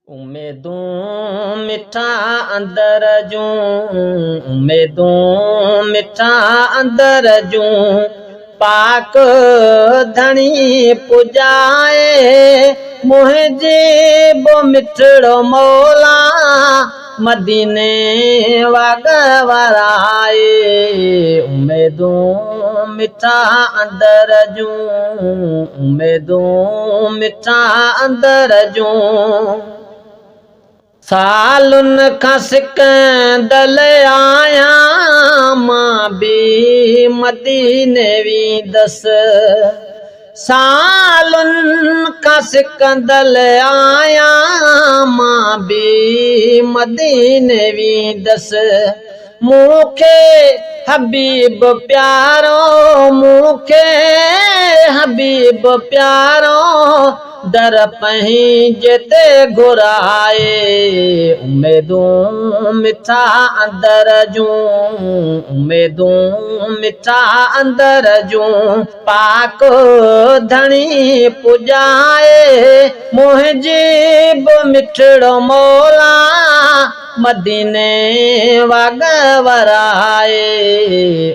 उम्मीदूं मिठा अंदर जूं, उम्मीदूं मिठा अंदर जूं, पाक धणी पुजाए मुंहिंजे बो मिठड़ो मौला मदीने वाग वराए। उम्मीदूं मिठा अंदर जूं, उम्मीदूं मिठा अंदर जूं, सालुन खां सिकंदल आया मां बि मदीने वेंदसि। सालुन खां सिकंदल आया मां बि मदीने वेंदसि। मूंखे हबीब प्यारो, मूंखे हबीब प्यारो दर पंहिंजे ते घुराए। उम्मीदूं मिठा अंदर जूं, उम्मीदूं मिठा अंदर जूं, पाक धणी पुजाए मुंहिंजे बि मिठड़ो मौला मदीने वाग वराए।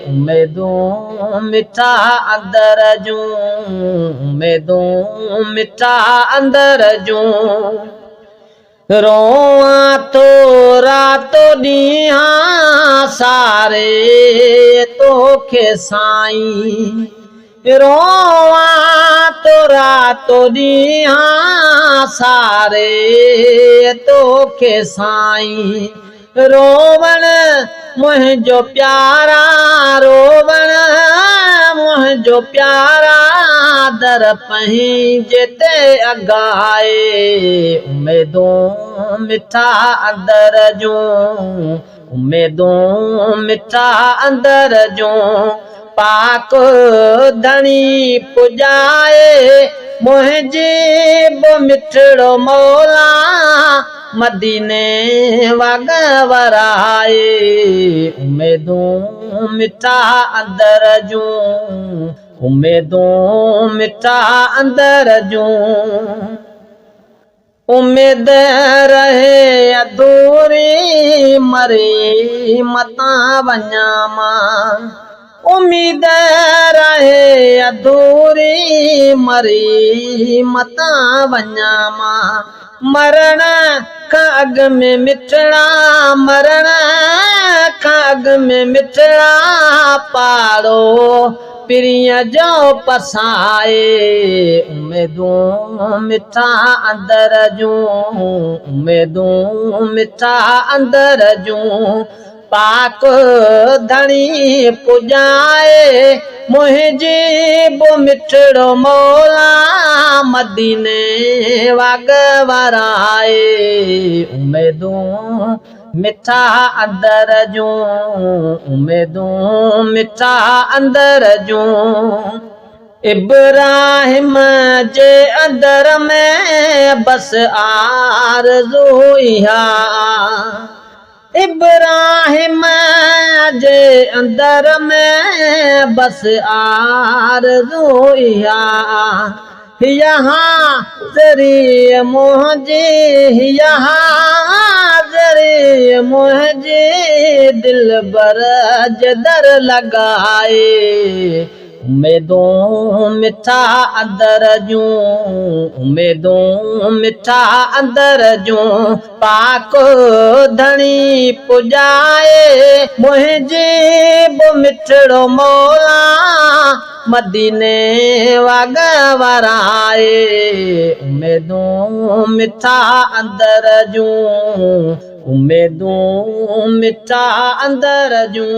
उम्मीदूं मिठा अंदर जूं, उम्मीदूं मिठा अंदर जूं, रोआं तो रातो ॾींहं सारे तोखे साईं, रोआं तो रातो ॾींहं सारे तोखे साईं। रोवण मुंहिंजो प्यारा, रोवण मुंहिंजो प्यारा दर पंहिंजे ते अगाए। उम्मीदूं मिठा अंदर जूं, उम्मीदूं मिठा अंदर जूं, पाक धणी पुजाए मुंहिंजे बि मिठड़ो मौला मदीने वाग वराए। उम्मीदूं मिठा अंदर जूं, उम्मीदूं मिठा अंदर जूं, उम्मीद रहे अधूरी मरी मतां वञा मां, उम्मीद रहे अधूरी मरी मतां वञा मां। मरण खां अॻु में मिठड़ा, मरण खां अॻु में मिठड़ा पाड़ो पिरीअ जो पसाए। उम्मीदूं मिठा अंदर जूं, उम्मीदूं मिठा अंदर जूं, पाक धणी पुजाए मुंहिंजे बि मिठड़ो मौला मदीने वाग वराए। उम्मीदूं मिठा अंदर जूं, उम्मीदूं मिठा अंदर जूं, इब्राहिम जे अंदर में बस आरज़ू इहा, इब्राहिम जे अंदर में बस आरज़ू इहा। यहाँ ज़रिए मुंहिंजी, यहाँ ज़रिए मुंहिंजी दिलबर जे दर लॻाए। उम्मीदूं मिठा अंदर जूं, उम्मीदूं मिठा अंदर जूं, पाक धणी पुजाए मुंहिंजे बि मिठड़ो मौला मदीने वाग वराए। उम्मीदूं मिठा अंदर जूं, उम्मीदूं मिठा अंदर जूं।